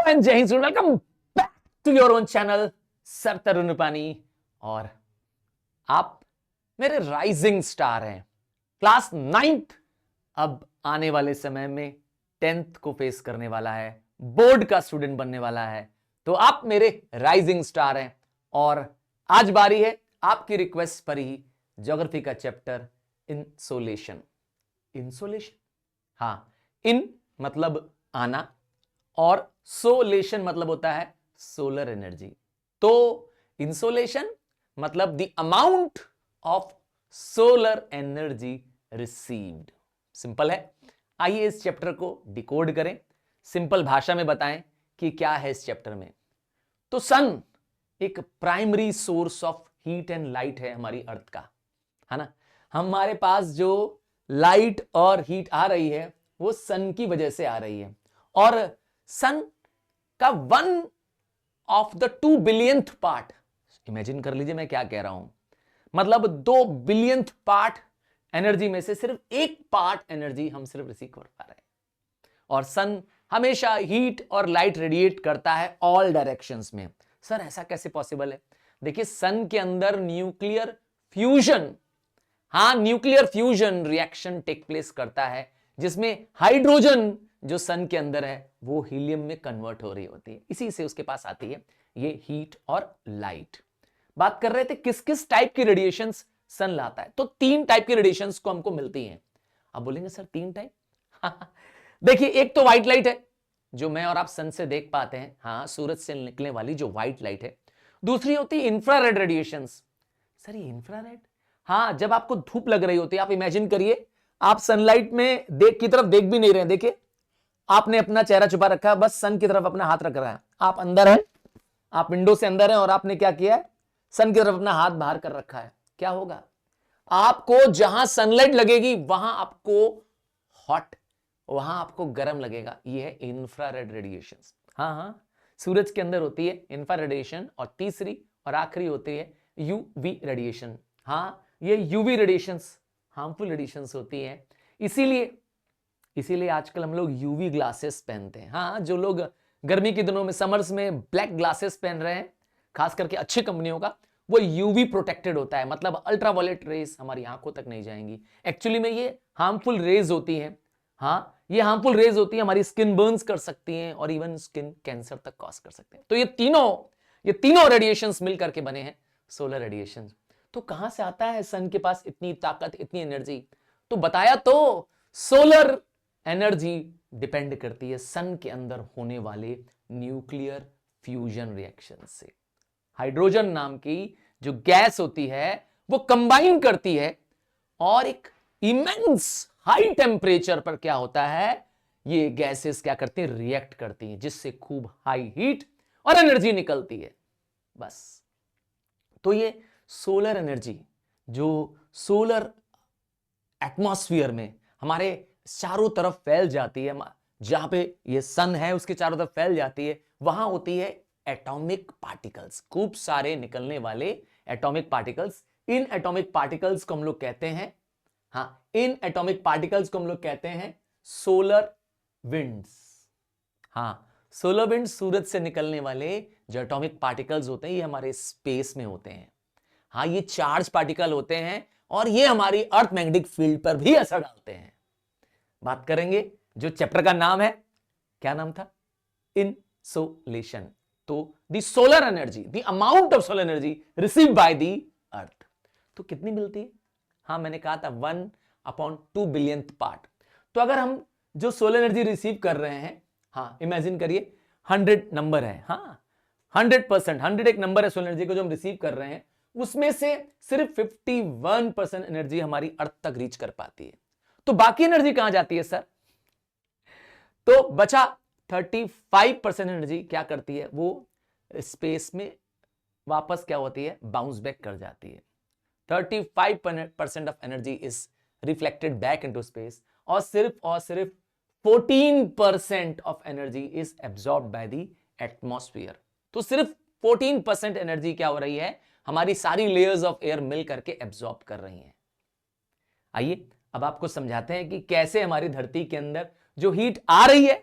And जय हिंद, welcome back to your own channel sir Tarun पानी। और आप मेरे राइजिंग स्टार हैं। क्लास 9th अब आने वाले समय में 10th को फेस करने वाला है, बोर्ड का स्टूडेंट बनने वाला है, तो आप मेरे राइजिंग स्टार हैं। और आज बारी है आपकी रिक्वेस्ट पर ही ज्योग्राफी का चैप्टर इंसोलेशन। इंसोलेशन, हाँ, इन मतलब आना और सोलेशन मतलब होता है सोलर एनर्जी। तो इंसोलेशन मतलब the amount of solar energy received. Simple है। आइए इस चैप्टर को डिकोड करें, सिंपल भाषा में बताएं कि क्या है इस चैप्टर में। तो सन एक primary source of heat and light है हमारी अर्थ का, है ना। हमारे पास जो लाइट और हीट आ रही है वो सन की वजह से आ रही है। और सन का 1 of the 2 billionth part, imagine कर लीजिए मैं क्या कह रहा हूं, मतलब 2 बिलियंथ पार्ट एनर्जी में से सिर्फ 1 पार्ट एनर्जी हम सिर्फ रिसीव कर पा रहे हैं। और सन हमेशा हीट और लाइट रेडिएट करता है ऑल डायरेक्शंस में। सर ऐसा कैसे पॉसिबल है? देखिए, सन के अंदर न्यूक्लियर फ्यूजन, हाँ, nuclear fusion reaction take place करता है, जिसमें हाइड्रोजन जो सन के अंदर है वो हीलियम में कन्वर्ट हो रही होती है। इसी से उसके पास आती है ये हीट और लाइट। बात कर रहे थे किस किस टाइप की रेडिएशंस सन लाता है, तो 3 टाइप की रेडिएशंस को हमको मिलती हैं। आप बोलेंगे सर 3 टाइप? देखिए, एक तो व्हाइट लाइट है जो मैं और आप सन से देख पाते हैं, हाँ, सूरज से निकलने वाली जो व्हाइट लाइट है। दूसरी होती है इंफ्रारेड रेडिएशंस। सर ये इंफ्रारेड, हाँ, जब आपको धूप लग रही होती है, आप इमेजिन करिए आप सनलाइट में देख की तरफ देख भी नहीं रहे, देखिए आपने अपना चेहरा छुपा रखा है, बस सन की तरफ अपना हाथ रख रहा है। आप अंदर हैं, आप विंडो से अंदर हैं और आपने क्या किया है, सन की तरफ अपना हाथ बाहर कर रखा है। क्या होगा? आपको जहां सनलाइट लगेगी वहां आपको हॉट, वहां आपको गर्म लगेगा। ये है इंफ्रारेड रेडिएशन। हाँ हाँ, सूरज के अंदर होती है इंफ्रारेड रेडिएशन, और तीसरी और आखिरी होती है यूवी रेडिएशन। हाँ, ये यूवी रेडिएशंस हार्मफुल रेडिएशंस होती हैं। इसीलिए आजकल हम लोग यूवी ग्लासेस पहनते हैं। हाँ, जो लोग गर्मी के दिनों में समर्स में ब्लैक ग्लासेस पहन रहे हैं, खास करके अच्छी कंपनियों का, वो यूवी प्रोटेक्टेड होता है, मतलब अल्ट्रावायलेट रेज हमारी आंखों तक नहीं जाएंगी। एक्चुअली में ये हार्मफुल रेज होती हैं। हाँ, ये हार्मफुल रेज होती है, हमारी स्किन बर्न्स कर सकती हैं और इवन स्किन कैंसर तक कॉज कर सकते हैं। तो ये तीनों रेडिएशंस मिल करके बने हैं सोलर रेडिएशन। तो कहां से आता है सन के पास इतनी ताकत, इतनी एनर्जी? तो बताया तो, सोलर एनर्जी डिपेंड करती है सन के अंदर होने वाले न्यूक्लियर फ्यूजन रिएक्शन से। हाइड्रोजन नाम की जो गैस होती है वो कंबाइन करती है और एक इमेंस हाई टेम्परेचर पर क्या होता है, ये गैसेस क्या करती हैं, रिएक्ट करती हैं, जिससे खूब हाई हीट और एनर्जी निकलती है। बस, तो ये सोलर एनर्जी जो सोलर एटमॉस्फेयर में हमारे चारों तरफ फैल जाती है, जहां पे ये सन है उसके चारों तरफ फैल जाती है, वहां होती है एटॉमिक पार्टिकल्स, खूब सारे निकलने वाले atomic particles. In atomic particles को हम लोग कहते हैं, हाँ, इन एटॉमिक पार्टिकल्स को हम लोग कहते हैं सोलर विंड्स। हाँ, सोलर विंड सूरज से निकलने वाले जो एटॉमिक पार्टिकल्स होते हैं ये हमारे स्पेस में होते हैं। हाँ, ये चार्ज पार्टिकल होते हैं और ये हमारी अर्थ मैग्नेटिक फील्ड पर भी असर डालते हैं। बात करेंगे जो चैप्टर का नाम है, क्या नाम था? इंसोलेशन। तो the solar energy, the amount of solar energy receive by the earth. तो कितनी मिलती है? हाँ, मैंने कहा था 1/2 बिलियंथ पार्ट। तो अगर हम जो सोलर एनर्जी रिसीव कर रहे हैं, हाँ, इमेजिन करिए 100 नंबर है, हाँ, 100%, 100 एक नंबर है सोलर एनर्जी को जो हम रिसीव कर रहे हैं, उसमें से सिर्फ 51% एनर्जी हमारी अर्थ तक रीच कर पाती है। तो बाकी एनर्जी कहां जाती है सर? तो बचा 35% एनर्जी क्या करती है, वो स्पेस में वापस क्या होती है, बाउंस बैक कर जाती है। 35% of energy is reflected back into space, और सिर्फ 14% of energy is absorb by the atmosphere. तो सिर्फ 14% एनर्जी क्या हो रही है, हमारी सारी लेयर्स ऑफ एयर मिल करके एब्सॉर्ब कर रही हैं। आइए अब आपको समझाते हैं कि कैसे हमारी धरती के अंदर जो हीट आ रही है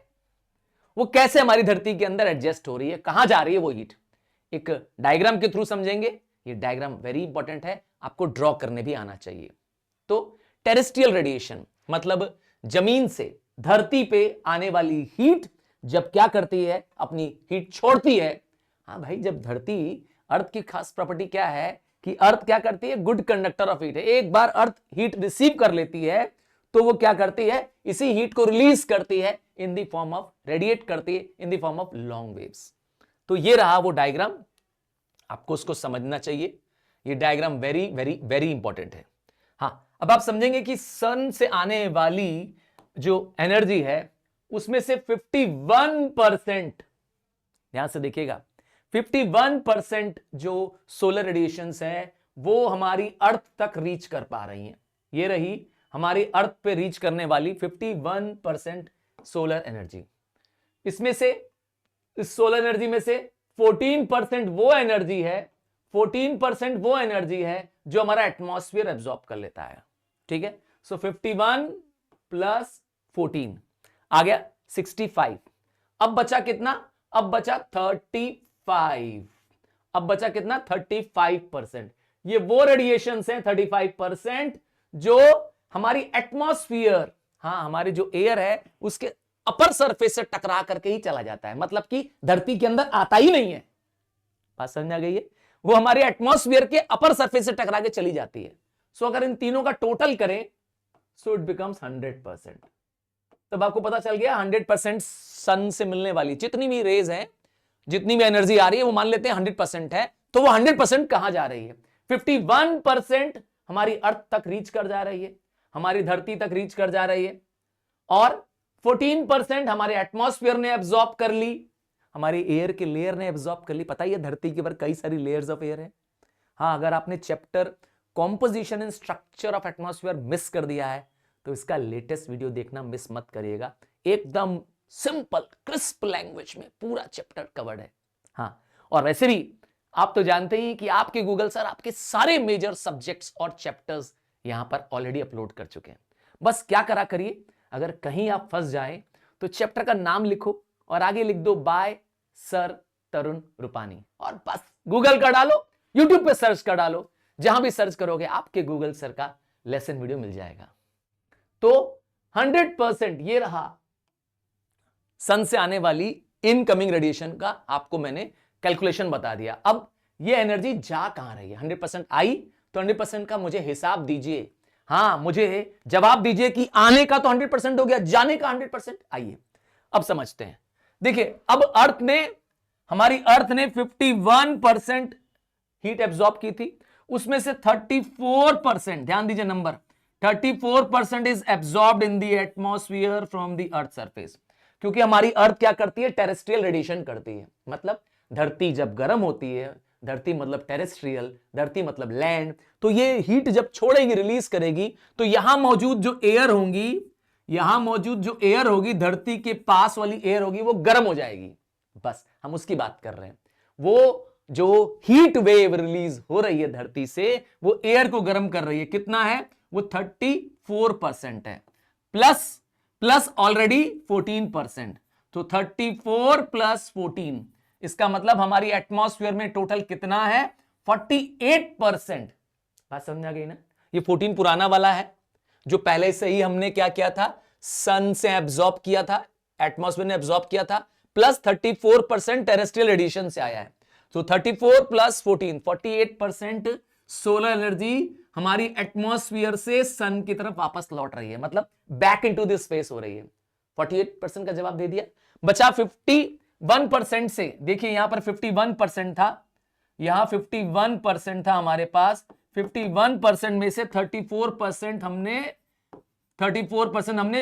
वो कैसे हमारी धरती के अंदर एडजस्ट हो रही है, कहां जा रही है वो हीट, एक डायग्राम के थ्रू समझेंगे। ये डायग्राम वेरी इंपॉर्टेंट है, आपको ड्रॉ करने भी आना चाहिए। तो टेरेस्ट्रियल रेडिएशन मतलब जमीन से धरती पे आने वाली हीट जब क्या करती है, अपनी हीट छोड़ती है। हाँ भाई, जब धरती, अर्थ की खास प्रॉपर्टी क्या है कि अर्थ क्या करती है, गुड कंडक्टर ऑफ हीट है। एक बार अर्थ हीट रिसीव कर लेती है तो वो क्या करती है, इसी हीट को रिलीज करती है in the form of, radiate करती है in the form of long waves. तो ये रहा वो डायग्राम, आपको उसको समझना चाहिए। ये diagram very very very important है। हाँ, अब आप समझेंगे कि सन से आने वाली जो एनर्जी है उसमें से 51%, ध्यान से देखिएगा, 51% जो सोलर रेडिएशंस है वो हमारी अर्थ तक रीच कर पा रही हैं। ये रही हमारी अर्थ पे रीच करने वाली 51% सोलर एनर्जी। इसमें से, इस सोलर एनर्जी में से 14% वो एनर्जी है, 14% वो एनर्जी है जो हमारा एटमॉस्फेयर एब्जॉर्ब कर लेता है। ठीक है, सो 51 प्लस 14 आ गया 65। अब बचा कितना, अब बचा 35। अब बचा कितना, 35%। ये वो रेडिएशंस हैं 35% जो हमारी एटमॉस्फेयर, हाँ हमारी जो एयर है उसके अपर सरफेस से टकरा करके ही चला जाता है, मतलब कि धरती के अंदर आता ही नहीं है। बात समझ आ गई है, वो हमारे एटमॉस्फेयर के अपर सरफेस से टकरा के चली जाती है। सो अगर इन तीनों का टोटल करें सो इट बिकम्स 100%। तब आपको पता चल गया 100% सन से मिलने वाली जितनी भी रेज है, जितनी भी एनर्जी आ रही है, वो मान लेते हैं 100% है, तो वो 100% कहां जा रही है। 51% हमारी अर्थ तक रीच कर जा रही है, हमारी धरती तक रीच कर जा रही है, और 14% हमारे एटमॉस्फेयर ने एब्जॉर्ब कर ली, हमारी एयर के लेयर ने एब्जॉर्ब कर ली। पता ही है धरती के ऊपर कई सारी लेयर्स ऑफ एयर है। हाँ, अगर आपने chapter composition and structure of atmosphere miss कर दिया है तो इसका लेटेस्ट वीडियो देखना मिस मत करिएगा। एकदम सिंपल क्रिस्प लैंग्वेज में पूरा चैप्टर कवर्ड है। हाँ, और वैसे भी आप तो जानते ही कि आपके गूगल सर आपके सारे मेजर सब्जेक्ट्स और चैप्टर्स यहां पर ऑलरेडी अपलोड कर चुके हैं। बस क्या करा करिए, अगर कहीं आप फंस जाएं तो चैप्टर का नाम लिखो और आगे लिख दो बाय सर तरुण रूपानी, और बस गूगल कर डालो, यूट्यूब पे सर्च कर डालो, जहां भी सर्च करोगे आपके गूगल सर का लेसन वीडियो मिल जाएगा। तो 100% ये रहा सन से आने वाली इनकमिंग रेडिएशन का, आपको मैंने कैलकुलेशन बता दिया। अब ये एनर्जी जा कहां रही है, 100% आई तो 100% का मुझे हिसाब दीजिए। हाँ, मुझे जवाब दीजिए कि आने का तो 100% हो गया, जाने का 100%। आइए अब समझते हैं। देखिए, अब हमारी अर्थ ने 51% हीट एब्जॉर्ब की थी, उसमें से 34%, ध्यान दीजिए number, 34% is absorbed in the atmosphere from the earth surface. क्योंकि हमारी अर्थ क्या करती है, टेरेस्ट्रियल रेडिएशन करती है। मतलब धरती जब गर्म होती है, धरती मतलब टेरेस्ट्रियल, धरती मतलब लैंड, तो ये हीट जब छोड़ेगी, रिलीज करेगी, तो यहां मौजूद जो एयर होंगी, यहां मौजूद जो एयर होगी, धरती के पास वाली एयर होगी, वो गर्म हो जाएगी। बस हम उसकी बात कर रहे हैं। वो जो हीट वेव रिलीज हो रही है धरती से, वो एयर को गर्म कर रही है। कितना है वो, 34% है, प्लस ऑलरेडी 14%, तो 34 प्लस 14, इसका मतलब हमारी एटमॉस्फेयर में टोटल कितना है, 48%। बात समझ आ गई ना। ये 14 पुराना वाला है जो पहले से ही हमने क्या किया था, सन से एब्जॉर्ब किया था, एटमॉस्फेयर ने एब्जॉर्ब किया था, प्लस 34% टेरेस्ट्रियल रेडिएशन से आया है। तो 34 प्लस 14, 48% सोलर एनर्जी हमारी एटमॉस्फेयर से सन की तरफ वापस लौट रही है, मतलब बैक इनटू दिस स्पेस हो रही है। 48% का जवाब दे दिया। बचा 51% से, देखिए यहां पर 51% था, यहां 51% था हमारे पास। 51% में से 34% हमने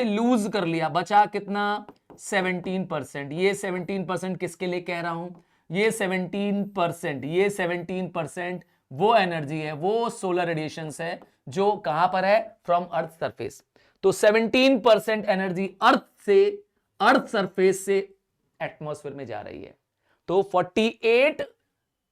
लूज कर लिया, बचा कितना, 17%। ये 17% किसके लिए कह रहा हूं, ये 17% वो एनर्जी है, वो सोलर रेडिएशन है जो कहां पर है, फ्रॉम अर्थ सरफेस। तो 17% एनर्जी अर्थ सरफेस से एटमॉस्फेयर में जा रही है। तो 48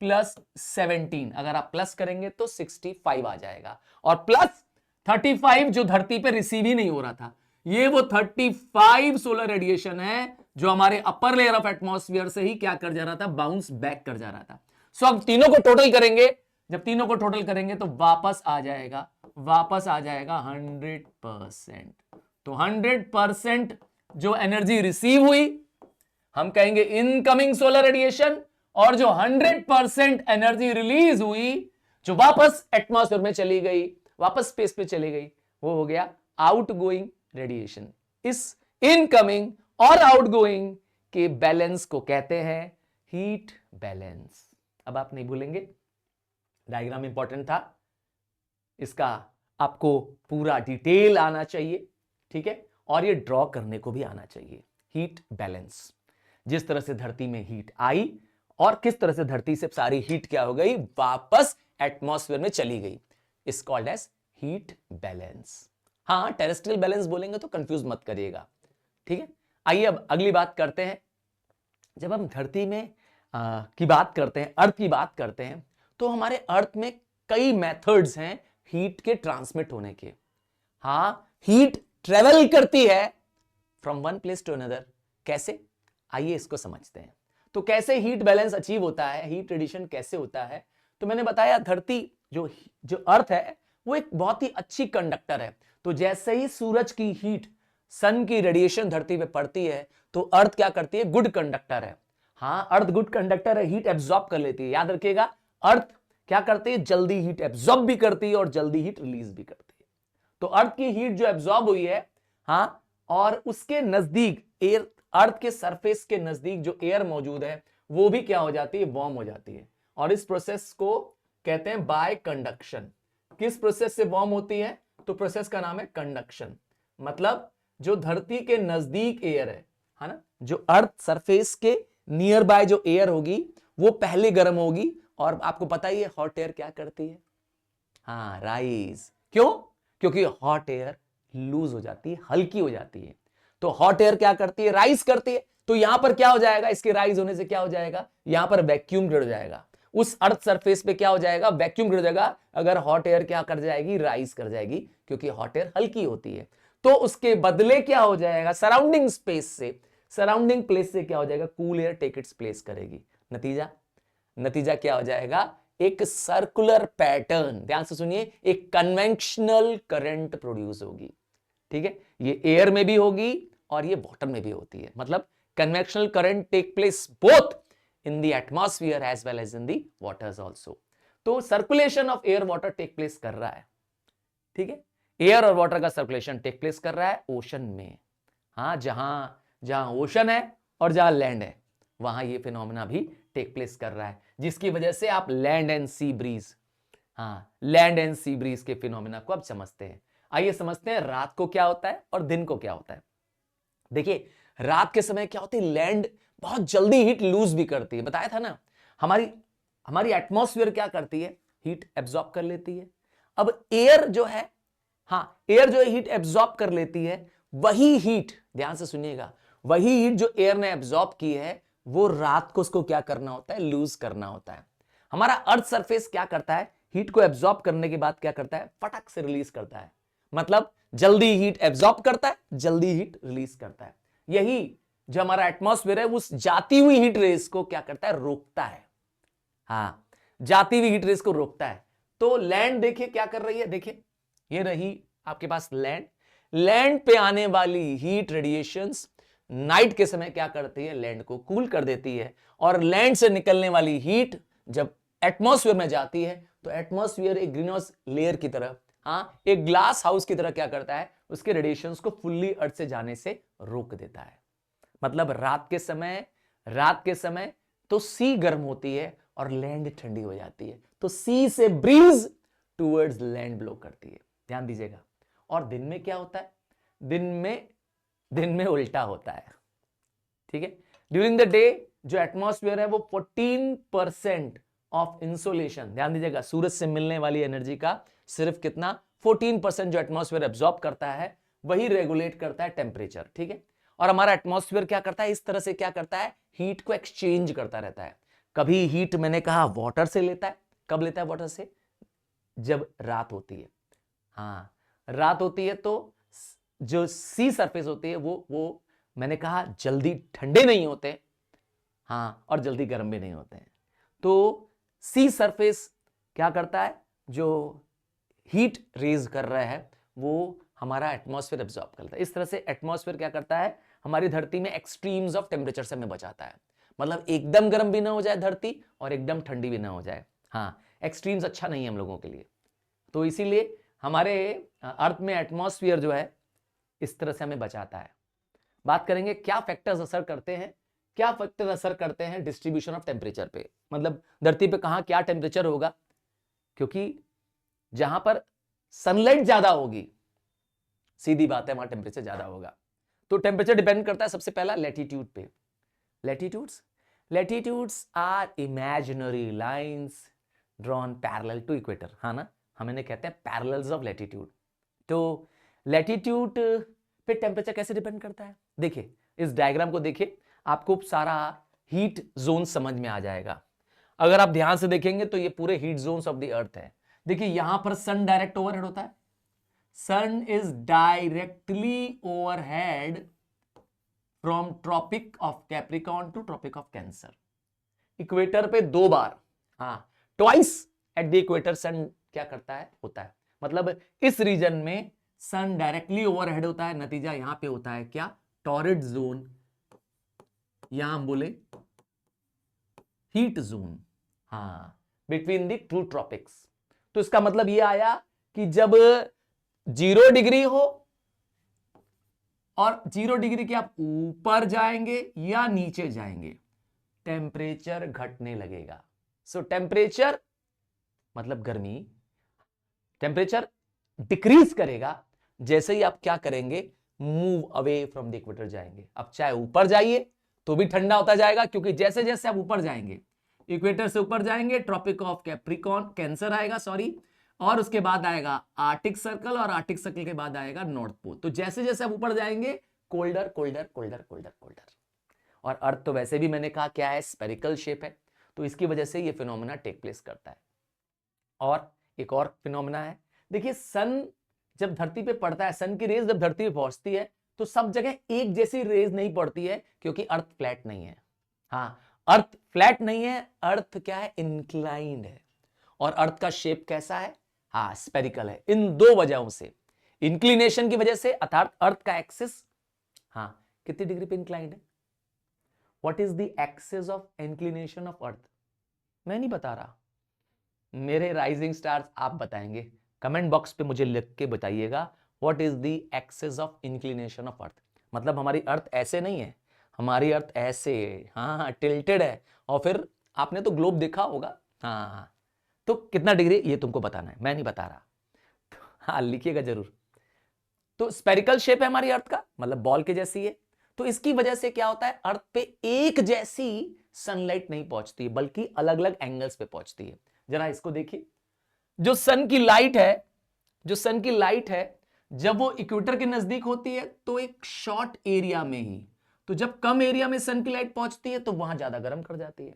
प्लस 17, अगर आप प्लस करेंगे तो 65 आ जाएगा, और प्लस 35 जो धरती पे रिसीव ही नहीं हो रहा था, ये वो 35 सोलर रेडिएशन है जो हमारे अपर लेयर ऑफ एटमॉस्फेयर से ही क्या कर जा रहा था, बाउंस बैक कर जा रहा था। सो अब तीनों को टोटल करेंगे, जब तीनों को टोटल करेंगे तो वापस आ जाएगा 100%। तो 100% जो एनर्जी रिसीव हुई हम कहेंगे इनकमिंग सोलर रेडिएशन, और जो 100% एनर्जी रिलीज हुई जो वापस एटमॉस्फेयर में चली गई, वापस स्पेस पे चली गई, वो हो गया आउटगोइंग रेडिएशन। इस इनकमिंग और आउटगोइंग के बैलेंस को कहते हैं हीट बैलेंस। अब आप नहीं भूलेंगे, डायग्राम इंपॉर्टेंट था, इसका आपको पूरा डिटेल आना चाहिए, ठीक है, और ये ड्रॉ करने को भी आना चाहिए। हीट बैलेंस, जिस तरह से धरती में हीट आई और किस तरह से धरती से सारी हीट क्या हो गई, वापस एटमॉस्फेयर में चली गई, is called as heat balance. हाँ, टेरेस्ट्रियल बैलेंस बोलेंगे तो कंफ्यूज मत करिएगा, ठीक है। आइए अब अगली बात करते हैं। जब हम धरती में की बात करते हैं, अर्थ की बात करते हैं, तो हमारे अर्थ में कई मेथड्स हैं हीट के ट्रांसमिट होने के। हाँ, हीट ट्रेवल करती है from one place to another. कैसे, आइए इसको समझते हैं। तो कैसे हीट बैलेंस अचीव होता है, हीट रेडिएशन कैसे होता है, तो मैंने बताया धरती जो अर्थ है वो एक बहुत ही अच्छी कंडक्टर है। तो जैसे ही सूरज की हीट, सन की रेडिएशन धरती पे पड़ती है तो अर्थ क्या करती है, गुड कंडक्टर है। हाँ, अर्थ गुड कंडक्टर है, हीट एब्जॉर्ब कर लेती है। याद रखिएगा, अर्थ क्या करती है, जल्दी हीट एब्जॉर्ब भी करती है और जल्दी हीट रिलीज भी करती है। तो अर्थ की हीट जो एब्जॉर्ब हुई है, हाँ, और उसके नजदीक एयर, अर्थ के सरफेस के नजदीक जो एयर मौजूद है वो भी क्या हो जाती है, वार्म हो जाती है। और इस प्रोसेस को कहते हैं बाय कंडक्शन। किस प्रोसेस से वार्म होती है, तो प्रोसेस का नाम है कंडक्शन। मतलब जो धरती के नजदीक एयर है ना, जो अर्थ सरफेस के नियर बाय जो एयर होगी वो पहले गर्म होगी, और आपको पता ही है हॉट एयर क्या करती है, हाँ, राइज। क्यों, क्योंकि हॉट एयर लूज हो जाती है, हल्की हो जाती है। तो हॉट एयर क्या करती है, राइज करती है। तो यहां पर क्या हो जाएगा, इसके राइज होने से क्या हो जाएगा, यहां पर वैक्यूम क्रिएट हो जाएगा। उस अर्थ सरफेस पे क्या हो जाएगा, वैक्यूम क्रिएट हो जाएगा। अगर हॉट एयर क्या कर जाएगी, राइज कर जाएगी, क्योंकि हॉट एयर हल्की होती है। तो उसके बदले क्या हो जाएगा, सराउंडिंग स्पेस से, सराउंडिंग प्लेस से क्या हो जाएगा, cool air take its place करेगी। नतीजा क्या हो जाएगा, एक सर्कुलर पैटर्न, ध्यान से सुनिए, एक कन्वेंशनल करंट प्रोड्यूस होगी। ठीक है, ये एयर में भी होगी और ये वाटर में भी होती है। मतलब conventional current take place both in the atmosphere as well as in the waters also. तो circulation of air water take place कर रहा है, ठीक है, एयर और वाटर का सर्कुलेशन टेक प्लेस कर रहा है ओशन में। हाँ, जहां ओशन है और जहां लैंड है वहां ये फिनोमेना भी टेक प्लेस कर रहा है, जिसकी वजह से आप लैंड एंड सी ब्रीज, हाँ, लैंड एंड सी ब्रीज के फिनोमेना को अब समझते हैं। आइए समझते हैं रात को क्या होता है और दिन को क्या होता है। देखिए, रात के समय क्या होती है, लैंड बहुत जल्दी हीट लूज भी करती है। बताया था ना, हमारी एटमॉस्फेयर क्या करती है, हीट एब्जॉर्ब कर लेती है। अब एयर जो है, हाँ, एयर जो है हीट एब्जॉर्ब कर लेती है। वही हीट, ध्यान से सुनिएगा, वही हीट जो एयर ने एब्जॉर्ब की है वो रात को उसको क्या करना होता है, लूज करना होता है। हमारा अर्थ सरफेस क्या करता है, हीट को एब्जॉर्ब करने के बाद क्या करता है, फटक से रिलीज करता है। मतलब जल्दी हीट एब्जॉर्ब करता है, जल्दी हीट रिलीज करता है। यही जो हमारा एटमॉस्फेयर है उस जाती हुई हीट रेस को क्या करता है, रोकता है। हाँ, जाती हुई हीट रेस को रोकता है। तो लैंड देखिए क्या कर रही है, देखिए ये रही आपके पास लैंड पे आने वाली हीट रेडिएशंस नाइट के समय क्या करती है, लैंड को कूल कर देती है। और लैंड से निकलने वाली हीट जब एटमॉस्फेयर में जाती है तो एटमॉस्फेयर एक ग्रीन हाउस लेयर की तरह, हाँ, एक ग्लास हाउस की तरह क्या करता है, उसके रेडिएशंस को फुल्ली अर्थ से जाने से रोक देता है। मतलब रात के समय तो सी गर्म होती है और लैंड ठंडी हो जाती है। तो सी से ब्रीज टुवर्ड्स लैंड ब्लो करती है, ध्यान दीजिएगा। और दिन में क्या होता है, दिन में उल्टा होता है, ठीक है। ड्यूरिंग द डे जो एटमॉस्फेयर है वो 14% ऑफ इंसोलेशन, ध्यान दीजिएगा, सूरज से मिलने वाली एनर्जी का सिर्फ कितना, 14% जो एटमॉस्फेयर एब्जॉर्ब करता है वही रेगुलेट करता है टेम्परेचर, ठीक है। और हमारा एटमॉस्फेयर क्या करता है, इस तरह से क्या करता है, हीट को एक्सचेंज करता रहता है। कभी हीट मैंने कहा वाटर से लेता है, कब लेता है वाटर से, जब रात होती है। हाँ, रात होती है तो जो सी सरफेस होती है वो मैंने कहा जल्दी ठंडे नहीं होते, हाँ, और जल्दी गर्म भी नहीं होते हैं। तो सी सरफेस क्या करता है, जो हीट रेज कर रहा है वो हमारा एटमॉस्फेयर एब्जॉर्ब करता है। इस तरह से एटमॉस्फेयर क्या करता है, हमारी धरती में एक्सट्रीम्स ऑफ टेम्परेचर से हमें बचाता है। मतलब एकदम गर्म भी ना हो जाए धरती और एकदम ठंडी भी ना हो जाए। हाँ, एक्सट्रीम्स अच्छा नहीं है हम लोगों के लिए। तो इसीलिए हमारे अर्थ में एटमॉस्फेयर जो है इस तरह से हमें बचाता है। बात करेंगे क्या फैक्टर्स असर करते हैं, क्या फैक्टर असर करते हैं डिस्ट्रीब्यूशन ऑफ टेम्परेचर पे, मतलब धरती पे कहां क्या टेम्परेचर होगा। क्योंकि जहां पर सनलाइट ज्यादा होगी, सीधी बात है वहां टेम्परेचर ज्यादा होगा। तो टेम्परेचर डिपेंड करता है सबसे पहला लैटिट्यूड पे। Latitudes are imaginary lines drawn parallel to equator, हाँ ना, हम इन्हें कहते हैं पैरेलल्स ऑफ लैटिट्यूड। तो लैटिट्यूड पे टेम्परेचर कैसे डिपेंड करता है, देखिए इस डायग्राम को देखिए, आपको सारा हीट जोन समझ में आ जाएगा। अगर आप ध्यान से देखेंगे तो ये पूरे heat zones of the earth है। देखिए यहां पर सन डायरेक्ट ओवरहेड होता है, sun is directly overhead from Tropic of Capricorn to Tropic of Cancer. Equator पे 2 बार, हाँ, twice at the equator sun क्या करता है, होता है। मतलब इस रीजन में सन डायरेक्टली ओवरहेड होता है, नतीजा यहां पे होता है क्या, टॉरिड जोन, यहां हम बोले हीट जोन, हाँ, बिटवीन द टू ट्रॉपिक्स। तो इसका मतलब यह आया कि जब 0 डिग्री हो और 0 डिग्री के आप ऊपर जाएंगे या नीचे जाएंगे, टेम्परेचर घटने लगेगा। सो टेम्परेचर मतलब गर्मी, टेम्परेचर डिक्रीज करेगा जैसे ही आप क्या करेंगे, move away from the equator जाएंगे। अब चाहे ऊपर जाइए तो भी ठंडा होता जाएगा, क्योंकि जैसे जैसे आप ऊपर जाएंगे, इक्वेटर से ऊपर जाएंगे, ट्रॉपिक ऑफ कैप्रिकॉर्न कैंसर आएगा, सॉरी, और उसके बाद आएगा आर्टिक सर्कल, और आर्टिक सर्कल के बाद आएगा नॉर्थ पोल। तो जैसे जैसे आप ऊपर जाएंगे, colder colder colder colder colder. और अर्थ तो वैसे भी मैंने कहा क्या है, स्फेरिकल शेप है, तो इसकी वजह से ये फिनोमेना टेक प्लेस करता है। और एक और फिनोमेना है, देखिए सन जब धरती पे पड़ता है, सन की रेज जब धरती पे पहुंचती है तो सब जगह एक जैसी रेज नहीं पड़ती है, क्योंकि अर्थ फ्लैट नहीं है। हाँ, अर्थ फ्लैट नहीं है, अर्थ क्या है, इंक्लाइंड है। और अर्थ का शेप कैसा है, हाँ, स्फेरिकल है। इन 2 वजहों से, इंक्लिनेशन की वजह से, अर्थात अर्थ का एक्सिस, हाँ, कितनी डिग्री पे इंक्लाइंड है, what is the axis of inclination of earth, मैं नहीं बता रहा, मेरे राइजिंग स्टार्स आप बताएंगे। कमेंट बॉक्स पे मुझे लिख के बताइएगा what is the axis of inclination of earth. मतलब हमारी अर्थ ऐसे नहीं है, हमारी अर्थ ऐसे, हाँ, टिल्टेड है। और फिर आपने तो ग्लोब देखा होगा, हाँ, तो कितना डिग्री ये तुमको बताना है, मैं नहीं बता रहा, हाँ, लिखिएगा जरूर। तो स्पेरिकल शेप है हमारी अर्थ का, मतलब बॉल के जैसी है। तो इसकी वजह से क्या होता है, अर्थ पे एक जैसी सनलाइट नहीं पहुंचती, बल्कि अलग अलग एंगल्स पे पहुंचती है। जरा इसको देखिए, जो सन की लाइट है, जो सन की लाइट है, जब वो इक्वेटर के नजदीक होती है तो एक शॉर्ट एरिया में ही, तो जब कम एरिया में सन की लाइट पहुंचती है तो वहां ज्यादा गर्म कर जाती है।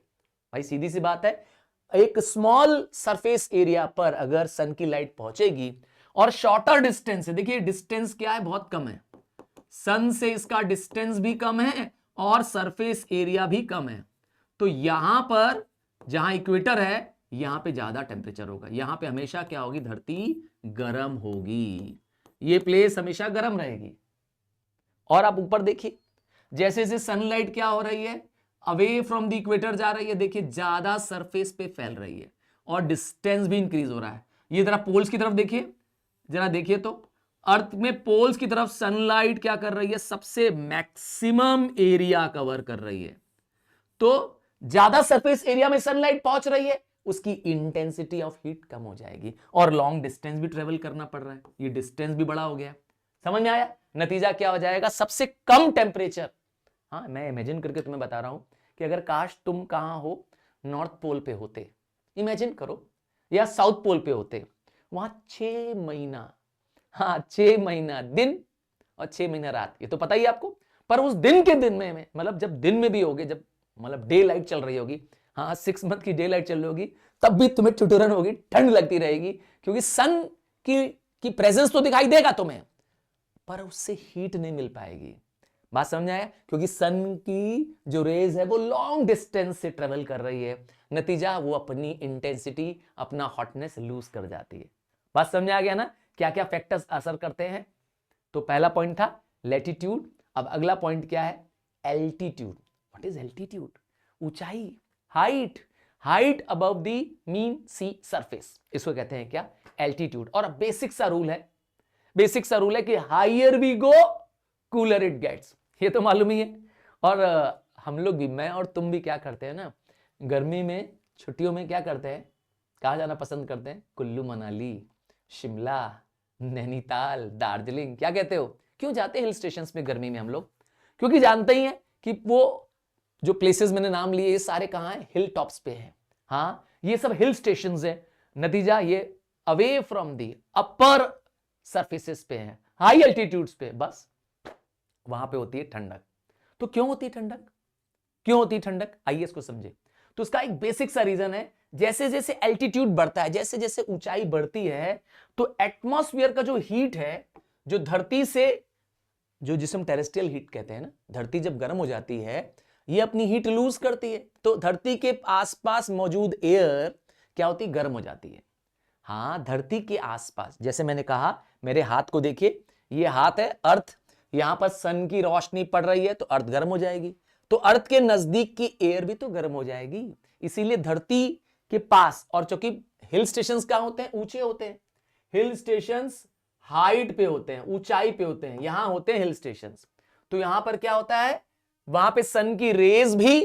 भाई सीधी सी बात है, एक स्मॉल सरफेस एरिया पर अगर सन की लाइट पहुंचेगी और शॉर्टर डिस्टेंस है, देखिए डिस्टेंस क्या है, बहुत कम है, सन से इसका डिस्टेंस भी कम है और सरफेस एरिया भी कम है, तो यहां पर जहां इक्वेटर है यहां पे ज्यादा टेम्परेचर होगा, यहां पे हमेशा क्या होगी, धरती गर्म होगी, ये प्लेस हमेशा गर्म रहेगी। और आप ऊपर देखिए, जैसे जैसे सनलाइट क्या हो रही है, अवे फ्रॉम द इक्वेटर जा रही है, देखिए ज्यादा सरफेस पे फैल रही है और डिस्टेंस भी इंक्रीज हो रहा है। ये जरा पोल्स की तरफ देखिए, जरा देखिए, तो अर्थ में पोल्स की तरफ सनलाइट क्या कर रही है, सबसे मैक्सिमम एरिया कवर कर रही है। तो ज्यादा सरफेस एरिया में सनलाइट पहुंच रही है, उसकी इंटेंसिटी ऑफ हीट कम हो जाएगी और लॉन्ग डिस्टेंस भी ट्रेवल करना पड़ रहा है, ये डिस्टेंस भी बड़ा हो गया। समझ में आया, नतीजा क्या हो जाएगा, सबसे कम टेम्परेचर। हाँ, मैं इमेजिन करके तुम्हें बता रहा हूं कि अगर काश तुम कहां हो, नॉर्थ पोल पे होते, इमेजिन करो, या साउथ पोल पे होते, वहां 6 महीना, हाँ 6 महीना दिन और 6 महीना रात, ये तो पता ही आपको। पर उस दिन के दिन में मतलब जब दिन में भी होगे, जब मतलब डे लाइट चल रही होगी, हाँ 6 मंथ की डे लाइट चल रही होगी, तब भी तुम्हें ठिठुरन होगी, ठंड लगती रहेगी, क्योंकि सन की प्रेजेंस तो दिखाई देगा तुम्हें, पर उससे हीट नहीं मिल पाएगी। बात समझ आया? क्योंकि सन की जो रेज है वो लॉन्ग डिस्टेंस से ट्रेवल कर रही है, नतीजा वो अपनी इंटेंसिटी, अपना हॉटनेस लूज कर जाती है। बात समझ आ गया ना, क्या क्या फैक्टर्स असर करते हैं? तो पहला पॉइंट था लैटिट्यूड। अब अगला पॉइंट क्या है? एल्टीट्यूड। What is altitude? ऊंचाई, height, height above the mean sea surface, इसको कहते हैं क्या? एल्टीट्यूड। और बेसिक सा रूल है, बेसिक सा रूल है कि higher we go cooler it gets, ये तो मालूम ही है। और हम लोग भी, मैं और तुम भी क्या करते हैं ना, गर्मी में छुट्टियों में क्या करते हैं, कहाँ जाना पसंद करते हैं? कुल्लू मनाली, शिमला, नैनीताल, दार्जिलिंग, क्या कहते हो? क्यों जाते हैं हिल स्टेशंस में गर्मी में हम लोग? क्योंकि जानते ही हैं कि वो जो प्लेसेस मैंने नाम लिए ये सारे कहाँ हैं? हिल टॉप्स पे हैं। हाँ, ये सब हिल स्टेशंस हैं, नतीजा ये away from the upper surfaces पे हैं, हाई एल्टीट्यूड्स पे, बस वहां पे होती है ठंडक। तो क्यों होती है ठंडक? क्यों होती है ठंडक? आइए इसको समझे। तो उसका एक बेसिक सा रीजन है, जैसे जैसे एल्टीट्यूड बढ़ता है, जैसे जैसे ऊंचाई बढ़ती है, तो एटमॉस्फेयर का जो हीट है, जो धरती से, जो जिसे हम टेरेस्ट्रियल हीट कहते हैं ना, धरती जब गर्म हो जाती है ये अपनी हीट लूज करती है, तो धरती के आसपास मौजूद एयर क्या होती है? गर्म हो जाती है। हाँ, धरती के आसपास, जैसे मैंने कहा, मेरे हाथ को देखिए, ये हाथ है अर्थ, यहां पर सन की रोशनी पड़ रही है तो अर्थ गर्म हो जाएगी, तो अर्थ के नजदीक की एयर भी तो गर्म हो जाएगी। इसीलिए धरती के पास, और चूंकि हिल स्टेशंस कहां होते हैं? ऊंचे होते हैं। हिल स्टेशंस हाइट पे होते हैं, ऊंचाई पे होते हैं, यहां होते हैं हिल स्टेशंस। तो यहां पर क्या होता है? वहां पे सन की रेज भी,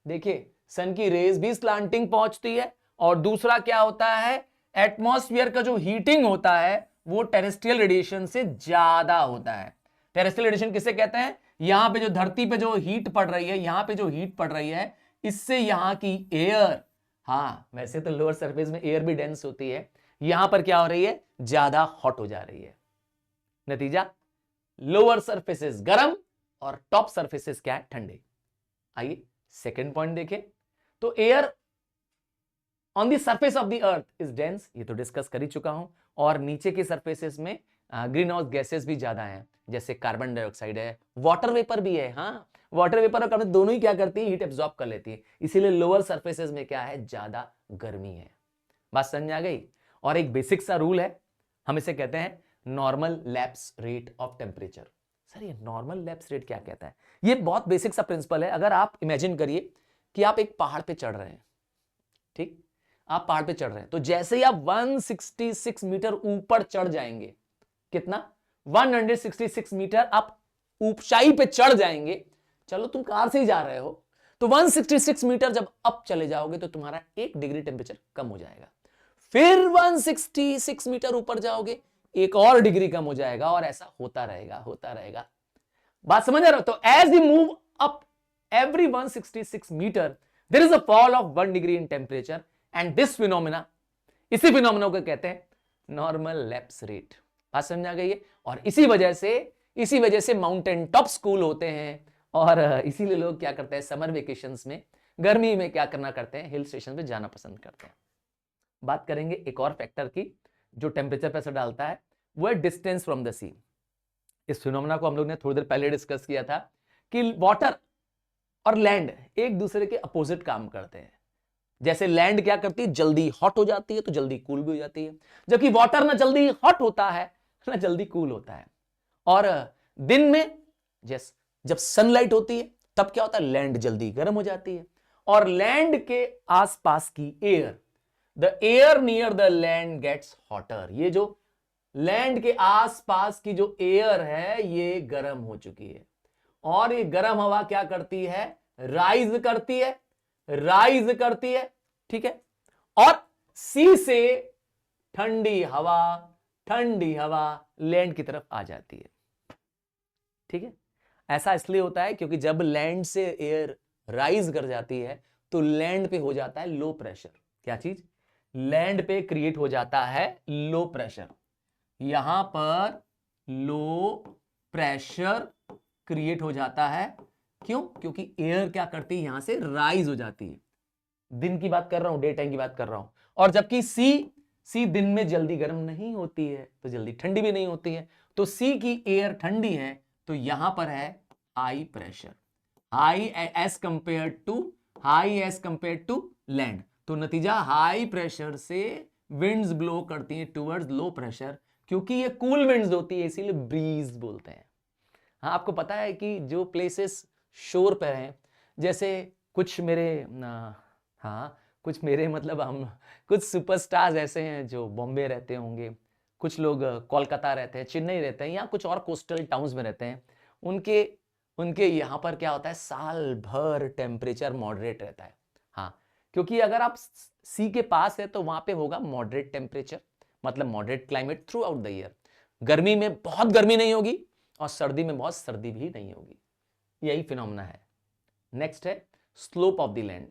देखिए सन की रेज भी स्लांटिंग पहुंचती है, और दूसरा क्या होता है? एटमॉस्फेयर का जो हीटिंग होता है वो टेरेस्ट्रियल रेडिएशन से ज्यादा होता है। टेरेस्ट्रियल रेडिएशन किसे कहते हैं? यहां पे जो धरती पे जो हीट पड़ रही है, यहां पे जो हीट पड़ रही है, इससे यहां की एयर, हाँ वैसे तो लोअर सरफेस में एयर भी डेंस होती है, यहां पर क्या हो रही है? ज्यादा हॉट हो जा रही है, नतीजा लोअर सरफेसेस गर्म और टॉप सरफेसेस क्या है? ठंडे। आइए सेकेंड पॉइंट देखें। तो air on the surface of the earth is dense, ये तो डिस्कस कर ही चुका हूं, और नीचे के सरफेसेस में ग्रीन हाउस गैसेस भी ज्यादा हैं, जैसे कार्बन डाइऑक्साइड है, वाटर वेपर भी है। हाँ, वाटर वेपर और कार्बन दोनों ही क्या करती है? हीट एब्जॉर्ब कर लेती है, इसीलिए लोअर सरफेसेस में क्या है? ज्यादा गर्मी है। बात समझ आ गई? और एक बेसिक सा रूल है, हम इसे कहते हैं normal lapse rate of temperature. Sir ये नॉर्मल लैप्स रेट क्या कहता है? ये बहुत बेसिक सा प्रिंसिपल है। अगर आप इमेजिन करिए कि आप एक पहाड़ पे चढ़ रहे हैं, ठीक, आप पहाड़ पे चढ़ रहे हैं, तो जैसे ही आप 166 मीटर ऊपर चढ़ जाएंगे, कितना? 166 मीटर आप ऊंचाई पे चढ़ जाएंगे, चलो तुम कार से ही जा रहे हो, तो 166 मीटर जब अप चले जाओगे तो तुम्हारा 1 डिग्री टेम्परेचर कम हो जाएगा, फिर 166 मीटर ऊपर जाओगे, 1 और डिग्री कम हो जाएगा, और ऐसा होता रहेगा, होता रहेगा। बात समझ रहे हो? तो as you move up every 166 metre there is a fall of 1 degree in temperature, and this phenomena, इसी फिनोमिना को कहते हैं नॉर्मल लैप्स रेट। बात समझ आ गई है? और इसी वजह से माउंटेन टॉप स्कूल होते हैं, और इसीलिए लोग क्या करते हैं? समर वेकेशंस में, गर्मी में क्या करना करते हैं? हिल स्टेशन पे जाना पसंद करते हैं। बात करेंगे एक और फैक्टर की जो टेम्परेचर पर असर डालता है, वो है डिस्टेंस फ्रॉम द सी। इस फिनोमेना को हम लोग ने थोड़ी देर पहले डिस्कस किया था कि वाटर और लैंड एक दूसरे के अपोजिट काम करते हैं। जैसे लैंड क्या करती है? जल्दी हॉट हो जाती है तो जल्दी कूल भी हो जाती है, जबकि वाटर ना जल्दी हॉट होता है ना जल्दी कूल होता है। और दिन में जब सनलाइट होती है तब क्या होता है? लैंड जल्दी गर्म हो जाती है, और लैंड के आसपास की air, the air near the land gets hotter. ये जो लैंड के आसपास की जो एयर है ये गर्म हो चुकी है, और ये गर्म हवा क्या करती है? राइज करती है, राइज करती है, ठीक है, और सी से ठंडी हवा लैंड की तरफ आ जाती है, ठीक है। ऐसा इसलिए होता है क्योंकि जब लैंड से एयर राइज कर जाती है तो लैंड पे हो जाता है लो प्रेशर। क्या चीज? लैंड पे क्रिएट हो जाता है लो प्रेशर, यहां पर लो प्रेशर क्रिएट हो जाता है। क्यों? क्योंकि एयर क्या करती है? यहां से राइज हो जाती है। दिन की बात कर रहा हूं, डे टाइम की बात कर रहा हूं। और जबकि सी दिन में जल्दी गर्म नहीं होती है तो जल्दी ठंडी भी नहीं होती है, तो सी की एयर ठंडी है तो यहां पर है high pressure, high as compare to land. तो नतीजा हाई प्रेशर से विंड्स ब्लो करती हैं टुवर्ड्स लो प्रेशर, क्योंकि ये कूल विंड्स होती है इसीलिए ब्रीज बोलते हैं। हाँ, आपको पता है कि जो प्लेसेस शोर पर हैं, जैसे कुछ मेरे हाँ कुछ मेरे मतलब हम कुछ सुपरस्टार्स ऐसे हैं जो बॉम्बे रहते होंगे, कुछ लोग कोलकाता रहते हैं, चेन्नई रहते हैं, या कुछ और कोस्टल टाउन्स में रहते हैं। उनके उनके यहाँ पर क्या होता है, साल भर टेम्परेचर मॉडरेट रहता है। हाँ, क्योंकि अगर आप सी के पास है तो वहां पे होगा मॉडरेट टेम्परेचर, मतलब moderate climate through out the year. गर्मी में बहुत गर्मी नहीं होगी और सर्दी में बहुत सर्दी भी नहीं होगी। यही फिनोमेना है। नेक्स्ट है स्लोप ऑफ द लैंड।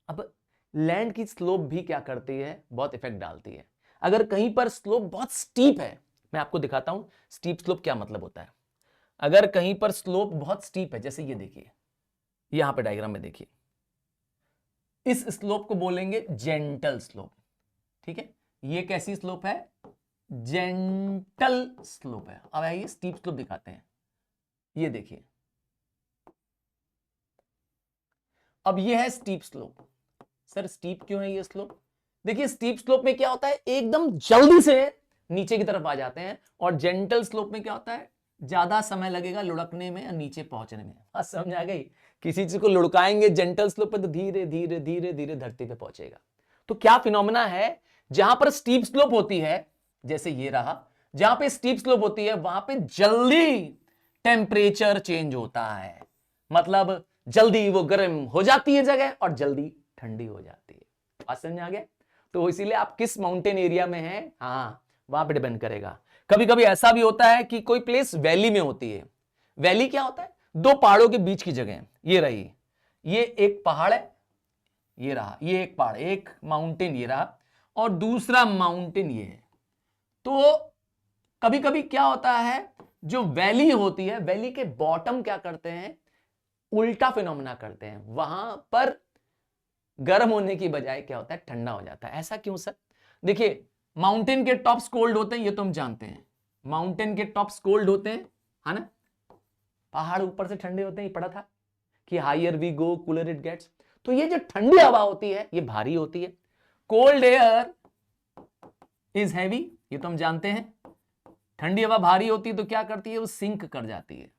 अब लैंड की स्लोप भी क्या करती है, बहुत इफेक्ट डालती है। अगर कहीं पर स्लोप बहुत स्टीप है, मैं आपको दिखाता हूं स्टीप स्लोप क्या मतलब होता है। अगर कहीं पर स्लोप बहुत स्टीप है, जैसे ये देखिए, यहां पे डायग्राम में देखिए, इस स्लोप को बोलेंगे जेंटल स्लोप। ठीक है, ये कैसी स्लोप है, जेंटल स्लोप है। अब आइए स्टीप स्लोप दिखाते हैं। ये देखिए, अब ये है स्टीप स्लोप। सर स्टीप क्यों है ये स्लोप? देखिए स्टीप स्लोप में क्या होता है, एकदम जल्दी से नीचे की तरफ आ जाते हैं, और जेंटल स्लोप में क्या होता है, ज्यादा समय लगेगा लुढ़कने में या नीचे पहुंचने में। बात समझ आ गई? किसी चीज को लुढ़काएंगे जेंटल स्लोप पे तो धीरे धीरे धीरे धीरे धरती पे पहुंचेगा। तो क्या फिनोमेना है, जहां पर स्टीप स्लोप होती है, जैसे ये रहा, जहां पे स्टीप स्लोप होती है वहां पे जल्दी टेम्परेचर चेंज होता है, मतलब जल्दी वो गर्म हो जाती है जगह और जल्दी ठंडी हो जाती है। बात समझ आ गया? तो इसीलिए आप किस माउंटेन एरिया में हैं, हाँ वहां पे डिपेंड करेगा। कभी कभी ऐसा भी होता है कि कोई प्लेस वैली में होती है। वैली क्या होता है, दो पहाड़ों के बीच की जगह। ये रही, ये एक पहाड़ है, ये रहा, ये एक पहाड़, एक माउंटेन ये रहा, और दूसरा माउंटेन ये है। तो कभी कभी क्या होता है, जो वैली होती है, वैली के बॉटम क्या करते हैं, उल्टा फिनोमेना करते हैं। वहां पर गर्म होने की बजाय क्या होता है, ठंडा हो जाता है। ऐसा क्यों सर? देखिए, माउंटेन के टॉप्स कोल्ड होते हैं, ये तो हम जानते हैं। माउंटेन के टॉप्स कोल्ड होते हैं, है ना? पहाड़ ऊपर से ठंडे होते हैं, ये पढ़ा था कि higher we go cooler it gets. तो ये जो ठंडी हवा होती है ये भारी होती है। कोल्ड एयर इज हैवी, ये तो हम जानते हैं। ठंडी हवा भारी होती है तो क्या करती है, वो सिंक कर जाती है।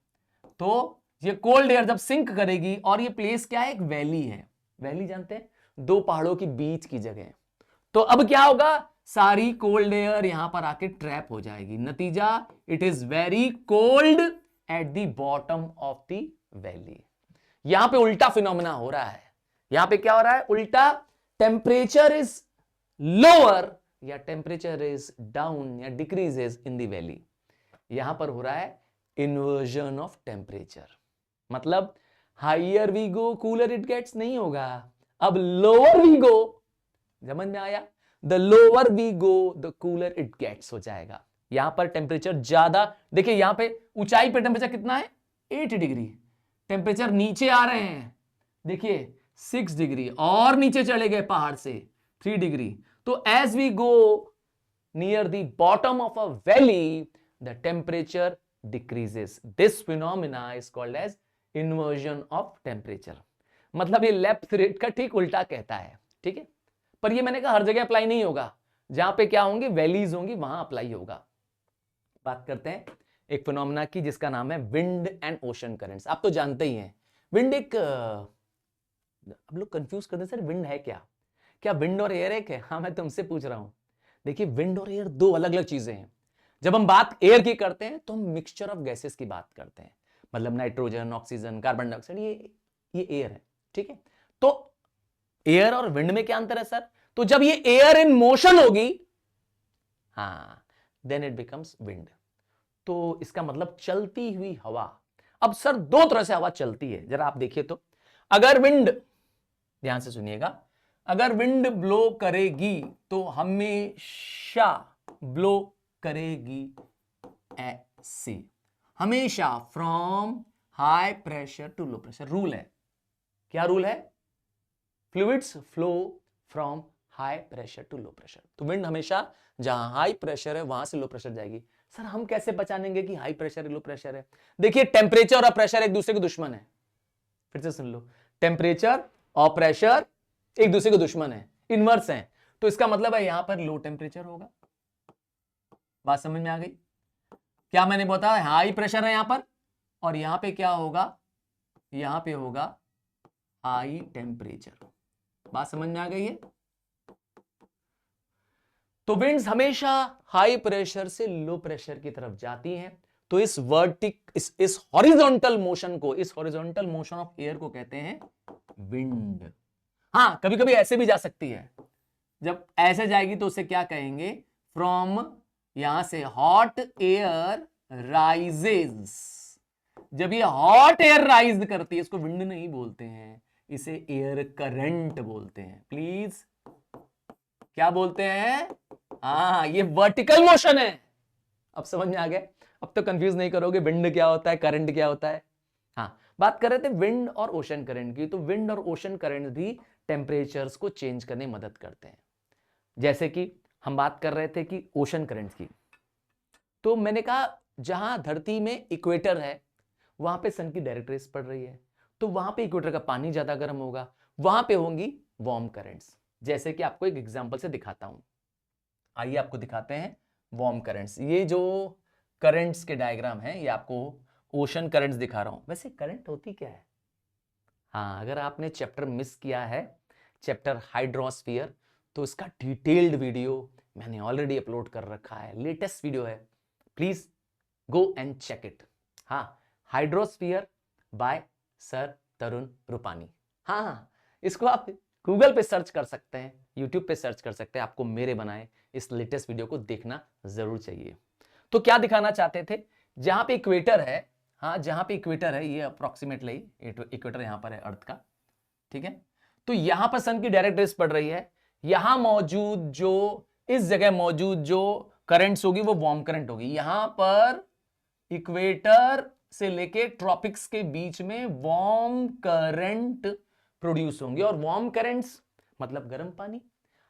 तो ये कोल्ड एयर जब सिंक करेगी, और ये प्लेस क्या है, एक वैली है। वैली जानते हैं, दो पहाड़ों के बीच की जगह। तो अब क्या होगा, सारी कोल्ड एयर यहां पर आके ट्रैप हो जाएगी। नतीजा, it is very cold at the bottom of the valley. यहां पे उल्टा फिनोमेना हो रहा है। यहां पे क्या हो रहा है, उल्टा टेम्परेचर इज लोअर या टेम्परेचर इज डाउन या डिक्रीजेस इन द वैली। यहां पर हो रहा है इन्वर्जन ऑफ टेम्परेचर, मतलब higher we go cooler it gets नहीं होगा, अब लोअर वी गो। समझ में आया? The lower we go the cooler it gets हो जाएगा। यहां पर टेम्परेचर ज्यादा, देखिए यहां पे ऊंचाई पे टेम्परेचर कितना है, 8 डिग्री। टेम्परेचर नीचे आ रहे हैं, देखिए 6 डिग्री, और नीचे चले गए पहाड़ से 3 डिग्री। तो as we go near the bottom of a valley, the temperature decreases. This phenomena is called as inversion of temperature. मतलब ये लेफ्ट रेट का ठीक उल्टा कहता है। ठीक है, पर ये मैंने कहा हर जगह अप्लाई नहीं होगा, जहां पे क्या होंगे, वैलीज होंगी, वहां अप्लाई होगा। बात करते हैं एक फिनोमेना की जिसका नाम है विंड एंड ओशन करंट्स। आप तो जानते ही हैं विंड एक आप लोग कंफ्यूज करते हैं, सर विंड है क्या, क्या विंड और एयर एक है? हाँ मैं तुमसे पूछ रहा हूं। देखिए विंड और एयर दो अलग अलग चीजें हैं। जब हम बात एयर की करते हैं तो हम मिक्सचर ऑफ गैसेस की बात करते हैं, मतलब नाइट्रोजन, ऑक्सीजन, कार्बन डाइऑक्साइड, ये एयर है। ठीक है, तो एयर और विंड में क्या अंतर है सर? तो जब ये एयर इन मोशन होगी, हाँ, देन इट बिकम्स विंड। तो इसका मतलब चलती हुई हवा। अब सर दो तरह से हवा चलती है, जरा आप देखिए तो। अगर विंड, ध्यान से सुनिएगा, अगर विंड ब्लो करेगी तो हमेशा ब्लो करेगी ऐसे, हमेशा from high pressure to low pressure. Rule है, क्या रूल है? Fluids flow from high pressure to low pressure. तो विंड हमेशा जहां हाई प्रेशर है वहां से लो प्रेशर जाएगी। सर हम कैसे पहचानेंगे कि हाई प्रेशर है लो प्रेशर है? देखिए टेम्परेचर और प्रेशर एक दूसरे के दुश्मन है। फिर से सुन लो, टेम्परेचर और प्रेशर एक दूसरे के दुश्मन है, इनवर्स हैं। तो इसका मतलब है यहां पर लो टेम्परेचर होगा। बात समझ में आ गई? क्या मैंने बताया? हाई प्रेशर है यहां पर, और यहां पे क्या होगा? यहां पे होगा हाई टेम्परेचर। बात समझ में आ गई है? तो विंड्स हमेशा हाई प्रेशर से लो प्रेशर की तरफ जाती हैं। तो इस इस हॉरिजॉन्टल मोशन को, इस हॉरिजॉन्टल मोशन ऑफ एयर को कहते हैं विंड। हां, कभी कभी ऐसे भी जा सकती है। जब ऐसे जाएगी तो उसे क्या कहेंगे? फ्रॉम, यहां से हॉट एयर राइजेस। जब ये हॉट एयर राइज करती है, इसको विंड नहीं बोलते हैं, इसे एयर करंट बोलते हैं। प्लीज, क्या बोलते हैं? हाँ, ये वर्टिकल मोशन है। अब समझ में आ गया? अब तो कंफ्यूज नहीं करोगे विंड क्या होता है, करंट क्या होता है। हाँ, बात कर रहे थे विंड और ओशन करंट की। तो विंड और ओशन करंट भी टेम्परेचर्स को चेंज करने में मदद करते हैं। जैसे कि हम बात कर रहे थे कि ओशन करंट की, तो मैंने कहा जहां धरती में इक्वेटर है वहां पे सन की डायरेक्ट रेस पड़ रही है, तो वहां पे इक्वेटर का पानी ज्यादा गर्म होगा, वहां पे होंगी वार्म करंट्स। जैसे कि आपको एक एग्जांपल से दिखाता हूं, आइए आपको दिखाते हैं वार्म करंट्स। ये जो करंट्स के डायग्राम है, ये आपको ओशन करंट्स दिखा रहा हूं। वैसे करंट होती क्या है? हाँ, अगर आपने चैप्टर मिस किया है, चैप्टर हाइड्रोस्फीयर, तो इसका डिटेल्ड वीडियो मैंने ऑलरेडी अपलोड कर रखा है, लेटेस्ट वीडियो है, please go and check it. हाँ, hydrosphere by sir Tarun Rupani. हाँ, इसको आप गूगल पे सर्च कर सकते हैं, यूट्यूब पे सर्च कर सकते हैं, आपको मेरे बनाए इस लेटेस्ट वीडियो को देखना जरूर चाहिए। तो क्या दिखाना चाहते थे? जहां पे इक्वेटर है, हाँ जहां पे इक्वेटर है, ये अप्रोक्सीमेटली इक्वेटर यहां पर है अर्थ का, ठीक है। तो यहां पर सन की डायरेक्ट रेस पड़ रही है, यहां मौजूद जो, इस जगह मौजूद जो करंट्स होगी वो वार्म करंट होगी। यहां पर इक्वेटर से लेके ट्रॉपिक्स के बीच में वार्म करंट प्रोड्यूस होंगे, और वार्म करंट्स मतलब गर्म पानी।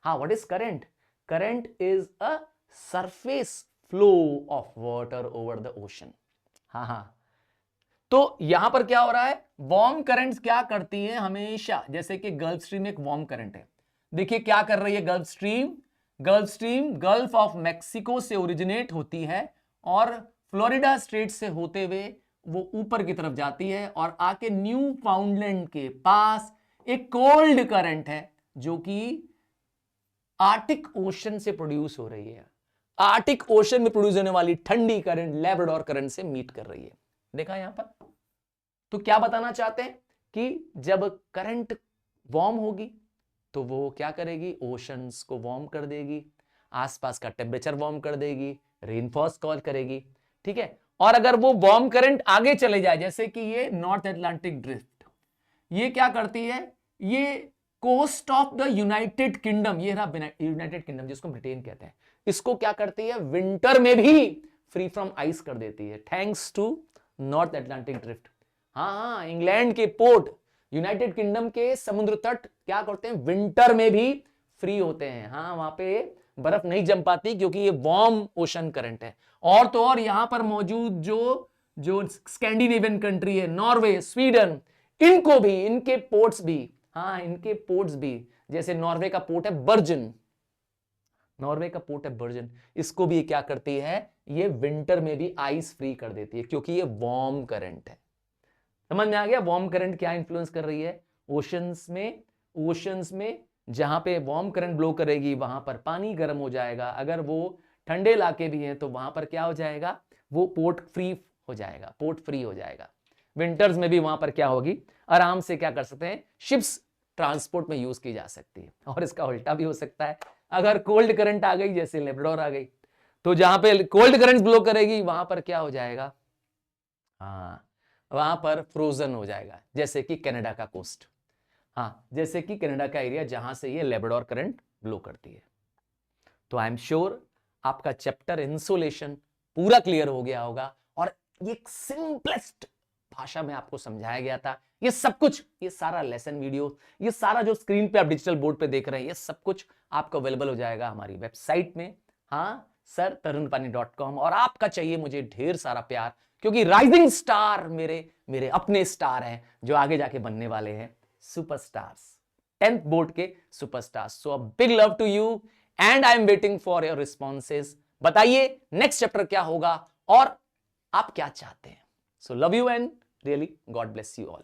हाँ, what is current? Current is a surface flow of water over the ocean. हाँ, तो यहां पर क्या हो रहा है? वार्म करंट्स क्या करती है हमेशा, जैसे कि गल्फ स्ट्रीम एक वार्म करंट है। देखिए क्या कर रही है gulf stream? Gulf stream gulf of Mexico से ओरिजिनेट होती है और फ्लोरिडा स्टेट से होते हुए वो ऊपर की तरफ जाती है और आके न्यू फाउंडलैंड के पास एक कोल्ड करंट है जो कि आर्टिक ओशन से प्रोड्यूस हो रही है। आर्टिक ओशन में प्रोड्यूस होने वाली ठंडी करंट लैब्राडोर करंट से मीट कर रही है। देखा यहां पर? तो क्या बताना चाहते हैं कि जब करंट वार्म होगी तो वो क्या करेगी? ओशंस को वार्म कर देगी, आसपास का टेम्परेचर वार्म कर देगी, रेनफॉल कॉल करेगी, ठीक है। और अगर वो वार्म करंट आगे चले जाए, जैसे कि ये नॉर्थ अटलांटिक ड्रिफ्ट, ये क्या करती है? ये coast of the United Kingdom, ये रहा यूनाइटेड किंगडम जिसको ब्रिटेन कहते हैं, इसको क्या करती है? विंटर में भी फ्री फ्रॉम आइस कर देती है, thanks to North Atlantic Drift. हाँ, इंग्लैंड के पोर्ट, यूनाइटेड किंगडम के समुद्र तट क्या करते हैं? विंटर में भी फ्री होते हैं। हाँ, वहां पे बर्फ नहीं जम पाती क्योंकि ये वार्म ओशन करंट है। और तो और यहां पर मौजूद जो जो स्कैंडिनेवियन कंट्री है, नॉर्वे, स्वीडन, इनको भी, इनके पोर्ट्स भी, हाँ इनके पोर्ट्स भी, जैसे नॉर्वे का पोर्ट है बर्जन, नॉर्वे का पोर्ट है बर्जन, इसको भी क्या करती है? ये विंटर में भी आइस फ्री कर देती है क्योंकि ये वार्म करंट है। समझ में आ गया वार्म करंट क्या इंफ्लुएंस कर रही है? ओशंस में जहां पे वार्म करंट ब्लो करेगी वहां पर पानी गर्म हो जाएगा। अगर वो ठंडे इलाके भी हैं तो वहां पर क्या हो जाएगा? वो पोर्ट फ्री हो जाएगा, पोर्ट फ्री हो जाएगा। विंटर्स में भी वहां पर क्या होगी? आराम से क्या कर सकते हैं? शिप्स ट्रांसपोर्ट में यूज की जा सकती है। और इसका उल्टा भी हो सकता है, अगर कोल्ड करंट आ गई, जैसे लेब्राडोर आ गई, तो जहां पे कोल्ड करंट ब्लो करेगी वहां पर क्या हो जाएगा? हाँ, वहां पर फ्रोजन हो जाएगा, जैसे कि कनाडा का कोस्ट। हाँ, जैसे कि कनाडा का एरिया जहां से ये लेब्राडोर करंट ब्लो करती है। तो आई एम श्योर आपका चैप्टर इंसुलेशन पूरा क्लियर हो गया होगा, और ये सिंपलेस्ट भाषा में आपको समझाया गया था। ये सब कुछ, ये सारा लेसन वीडियो, ये सारा जो स्क्रीन पे आप डिजिटल बोर्ड पे देख रहे हैं, ये सब कुछ आपको अवेलेबल हो जाएगा हमारी वेबसाइट में। हाँ, sirtarunpani.com। और आपका चाहिए मुझे ढेर सारा प्यार, क्योंकि राइजिंग स्टार मेरे अपने स्टार हैं जो आगे जाके बनने वाले हैं सुपरस्टार्स, 10th बोर्ड के superstars. So a big love to you and I am waiting for your responses. बताइए नेक्स्ट चैप्टर क्या होगा और आप क्या चाहते हैं। So love you and really God bless you all.